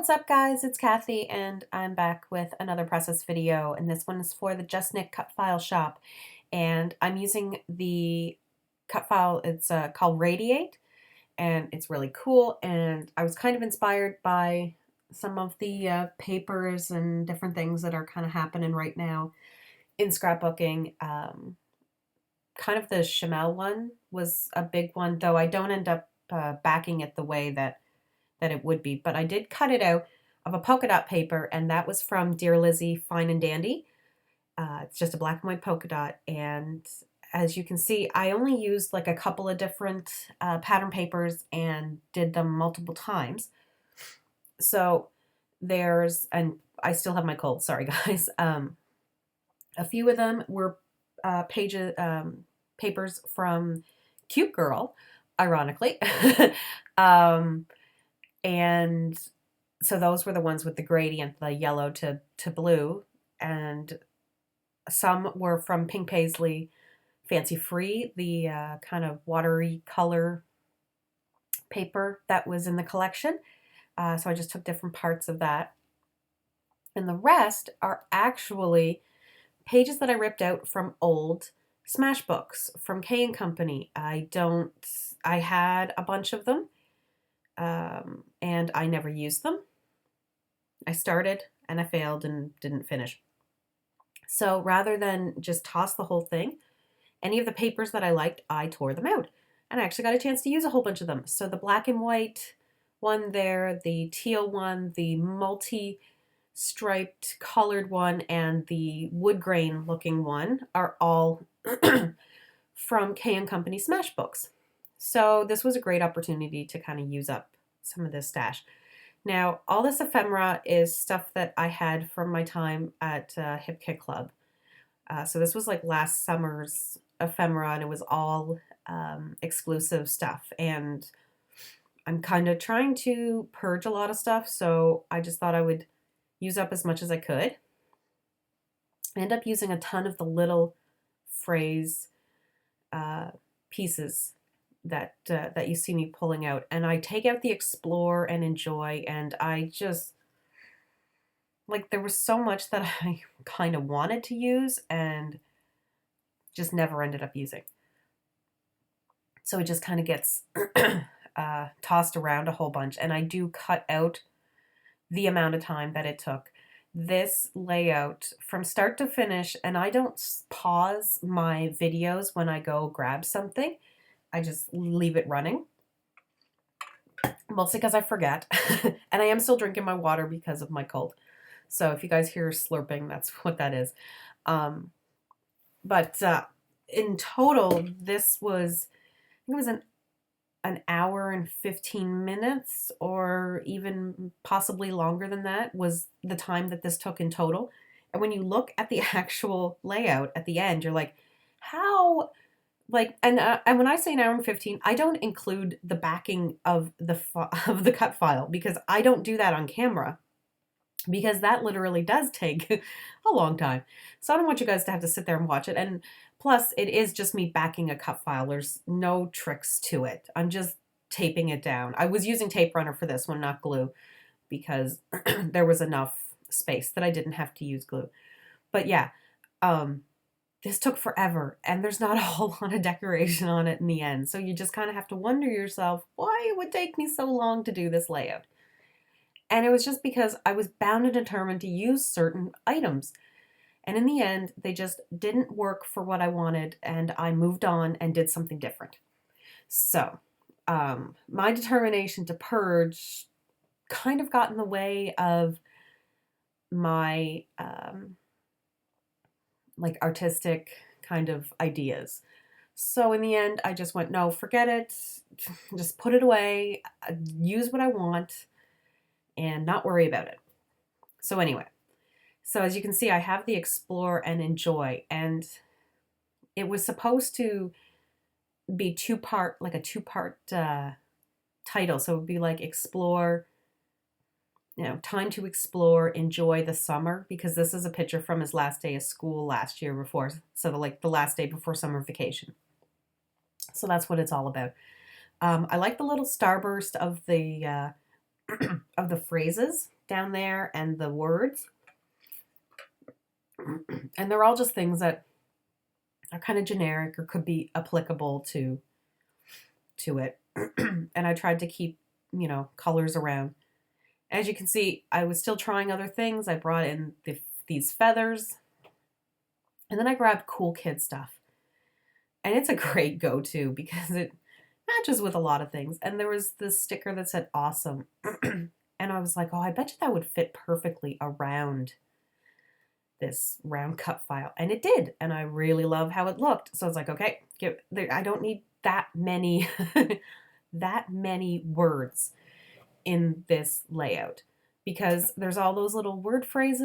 What's up guys, it's Kathy and I'm back with another process video, and this one is for the JustNick cut file shop, and I'm using the cut file. It's called Radiate, and it's really cool, and I was kind of inspired by some of the papers and different things that are kind of happening right now in scrapbooking. Kind of the Chamel one was a big one, though I don't end up backing it the way that it would be, but I did cut it out of a polka dot paper, and that was from Dear Lizzie Fine and Dandy. It's just a black and white polka dot, and as you can see, I only used like a couple of different pattern papers and did them multiple times. So there's, and I still have my cold, sorry guys. A few of them were papers from Cute Girl, ironically. And so those were the ones with the gradient, the yellow to blue, and some were from Pink Paisley Fancy Free, the kind of watery color paper that was in the collection. So I just took different parts of that. And the rest are actually pages that I ripped out from old Smash books from K & Company. I had a bunch of them. And I never used them. I started and I failed and didn't finish. So rather than just toss the whole thing, any of the papers that I liked, I tore them out. And I actually got a chance to use a whole bunch of them. So the black and white one there, the teal one, the multi-striped colored one, and the wood grain looking one are all from K & Company Smash books. So this was a great opportunity to kind of use up some of this stash. Now, all this ephemera is stuff that I had from my time at Hip Kit Club. So this was like last summer's ephemera, and it was all exclusive stuff. And I'm kind of trying to purge a lot of stuff, so I just thought I would use up as much as I could. I end up using a ton of the little phrase pieces that you see me pulling out, and I take out the explore and enjoy, and I just, like, there was so much that I kind of wanted to use and just never ended up using. So it just kind of gets tossed around a whole bunch, and I do cut out the amount of time that it took. This layout from start to finish, and I don't pause my videos when I go grab something. I just leave it running, mostly because I forget. And I am still drinking my water because of my cold. So if you guys hear slurping, that's what that is. But in total, this was, I think it was an hour and 15 minutes, or even possibly longer than that, was the time that this took in total. And when you look at the actual layout at the end, you're like, how... Like, and when I say an hour and 15, I don't include the backing of the cut file, because I don't do that on camera, because that literally does take a long time. So I don't want you guys to have to sit there and watch it. And plus, it is just me backing a cut file. There's no tricks to it. I'm just taping it down. I was using tape runner for this one, not glue, because there was enough space that I didn't have to use glue. But yeah, this took forever, and there's not a whole lot of decoration on it in the end. So you just kind of have to wonder yourself why it would take me so long to do this layout. And it was just because I was bound and determined to use certain items. And in the end, they just didn't work for what I wanted, and I moved on and did something different. So my determination to purge kind of got in the way of my like artistic kind of ideas. So in the end, I just went, no, forget it. Just put it away, use what I want, and not worry about it. So anyway, so as you can see, I have the explore and enjoy, and it was supposed to be like a two-part title. So it would be like explore, time to explore, enjoy the summer, because this is a picture from his last day of school last year before, so the last day before summer vacation. So that's what it's all about. I like the little starburst of the of the phrases down there and the words. And they're all just things that are kind of generic or could be applicable to it. And I tried to keep, colors around. As you can see, I was still trying other things. I brought in these feathers, and then I grabbed cool kid stuff. And it's a great go-to because it matches with a lot of things. And there was this sticker that said awesome. And I was like, oh, I bet you that would fit perfectly around this round cut file. And it did. And I really love how it looked. So I was like, okay, I don't need that many that many words in this layout, because there's all those little phrase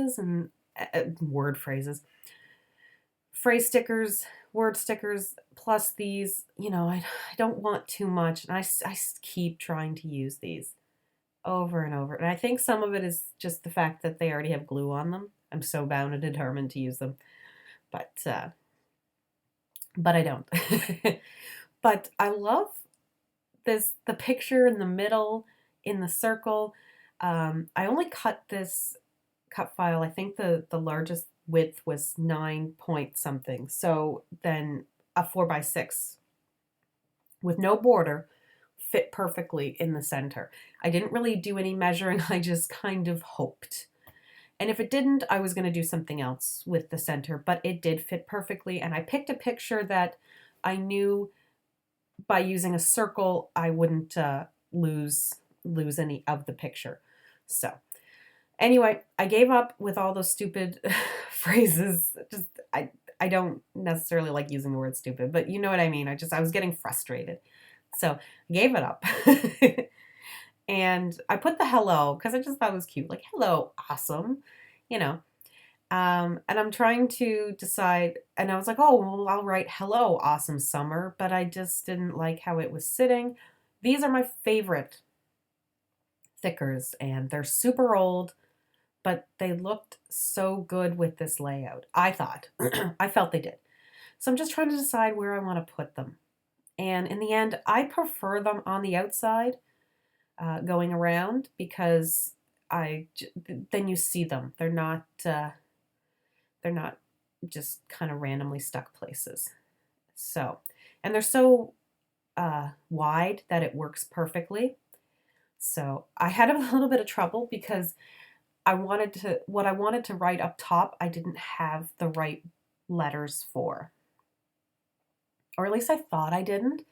stickers, word stickers, plus these, I don't want too much. And I keep trying to use these over and over. And I think some of it is just the fact that they already have glue on them. I'm so bound and determined to use them. But I don't. But I love the picture in the middle, in the circle. I only cut this cut file. I think the largest width was 9 point something. So then a 4x6 with no border fit perfectly in the center. I didn't really do any measuring. I just kind of hoped. And if it didn't, I was going to do something else with the center, but it did fit perfectly. And I picked a picture that I knew by using a circle, I wouldn't lose any of the picture. So anyway, I gave up with all those stupid phrases. Just I don't necessarily like using the word stupid, but you know what I mean. I was getting frustrated. So I gave it up. And I put the hello because I just thought it was cute. Like, hello, awesome. And I'm trying to decide, and I was like, oh, well, I'll write hello, awesome summer, but I just didn't like how it was sitting. These are my favorite stickers, and they're super old, but they looked so good with this layout. I thought. I felt they did. So I'm just trying to decide where I want to put them. And in the end, I prefer them on the outside, going around, because then you see them. They're not just kind of randomly stuck places. So, and they're so wide that it works perfectly. So I had a little bit of trouble because what I wanted to write up top, I didn't have the right letters for. Or at least I thought I didn't.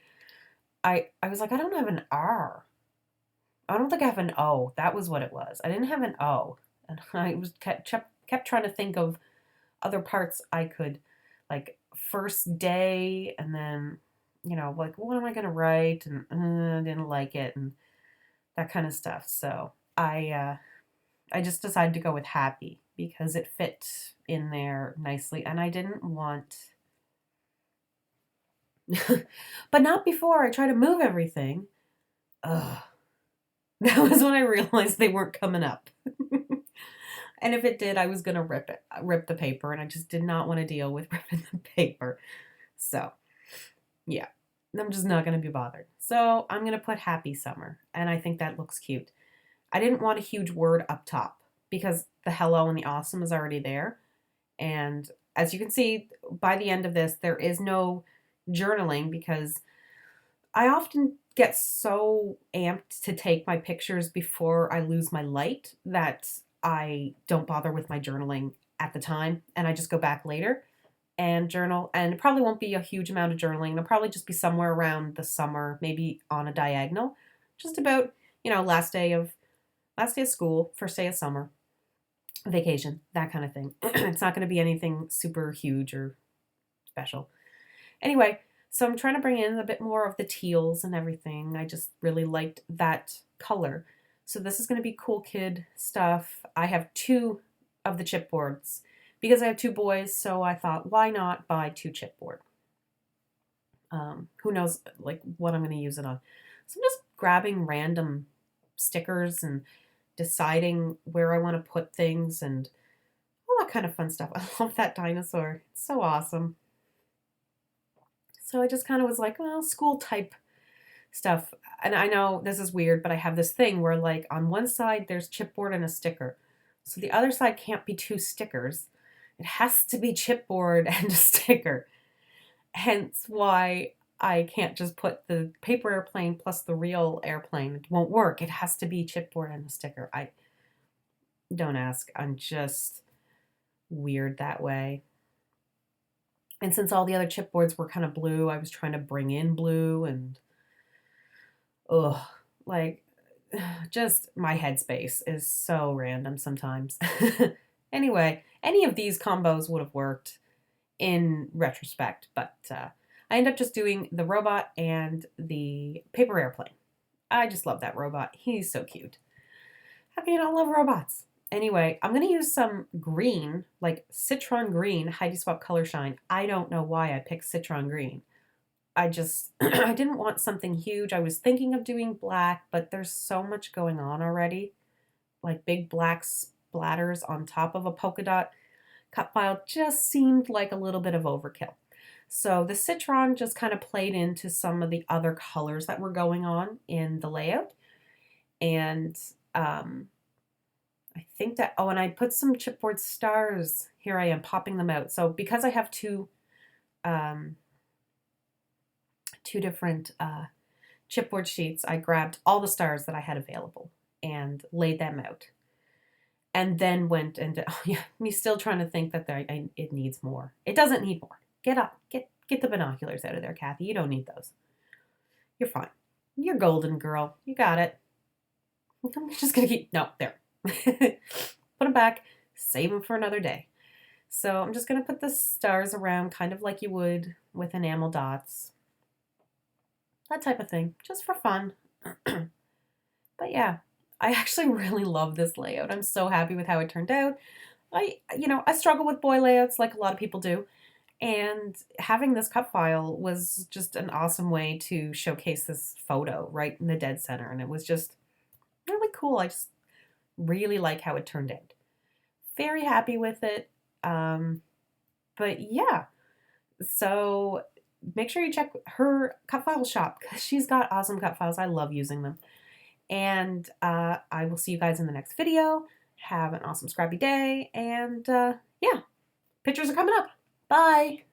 I was like, I don't have an R. I don't think I have an O. That was what it was. I didn't have an O. And I kept trying to think of other parts I could, like first day, and then, like, what am I going to write? And I didn't like it, and that kind of stuff. So I just decided to go with happy because it fit in there nicely, and I didn't want, but not before I try to move everything. Ugh. That was when I realized they weren't coming up. And if it did, I was going to rip the paper, and I just did not want to deal with ripping the paper. So, yeah, I'm just not going to be bothered. So I'm going to put happy summer, and I think that looks cute. I didn't want a huge word up top because the hello and the awesome is already there. And as you can see, by the end of this, there is no journaling because I often get so amped to take my pictures before I lose my light that I don't bother with my journaling at the time, and I just go back later and journal. And it probably won't be a huge amount of journaling. It'll probably just be somewhere around the summer, maybe on a diagonal, just about, last day of school, first day of summer, vacation, that kind of thing. It's not going to be anything super huge or special. Anyway, so I'm trying to bring in a bit more of the teals and everything. I just really liked that color. So this is going to be cool kid stuff. I have 2 of the chipboards because I have 2 boys, so I thought, why not buy 2 chipboard? Who knows, like, what I'm going to use it on. So I'm just grabbing random stickers and deciding where I want to put things and all that kind of fun stuff. I love that dinosaur. It's so awesome. So I just kind of was like, well, school type stuff. And I know this is weird, but I have this thing where like on one side there's chipboard and a sticker. So the other side can't be two stickers. It has to be chipboard and a sticker. Hence why I can't just put the paper airplane plus the real airplane. It won't work. It has to be chipboard and a sticker. I don't ask. I'm just weird that way. And since all the other chipboards were kind of blue, I was trying to bring in blue and ugh, like just my headspace is so random sometimes. Anyway, any of these combos would have worked in retrospect, but I end up just doing the robot and the paper airplane. I just love that robot. He's so cute. How can you not love robots? Anyway, I'm going to use some green, like citron green, Heidi Swap Color Shine. I don't know why I picked citron green. I just, I didn't want something huge. I was thinking of doing black, but there's so much going on already. Like big black splatters on top of a polka dot cut file just seemed like a little bit of overkill. So the citron just kind of played into some of the other colors that were going on in the layout. And I think that, oh, and I put some chipboard stars. Here I am popping them out. So because I have two different chipboard sheets, I grabbed all the stars that I had available and laid them out. And then went and, oh yeah, me still trying to think that it needs more. It doesn't need more. Get up. Get the binoculars out of there, Kathy. You don't need those. You're fine. You're golden, girl. You got it. I'm just going to keep, no, there. Put them back. Save them for another day. So I'm just going to put the stars around kind of like you would with enamel dots. That type of thing. Just for fun. But yeah, I actually really love this layout. I'm so happy with how it turned out. I struggle with boy layouts like a lot of people do. And having this cut file was just an awesome way to showcase this photo right in the dead center. And it was just really cool. I just really like how it turned out. Very happy with it. But yeah, so make sure you check her cut file shop because she's got awesome cut files. I love using them. And I will see you guys in the next video. Have an awesome scrappy day. And yeah, pictures are coming up. Bye.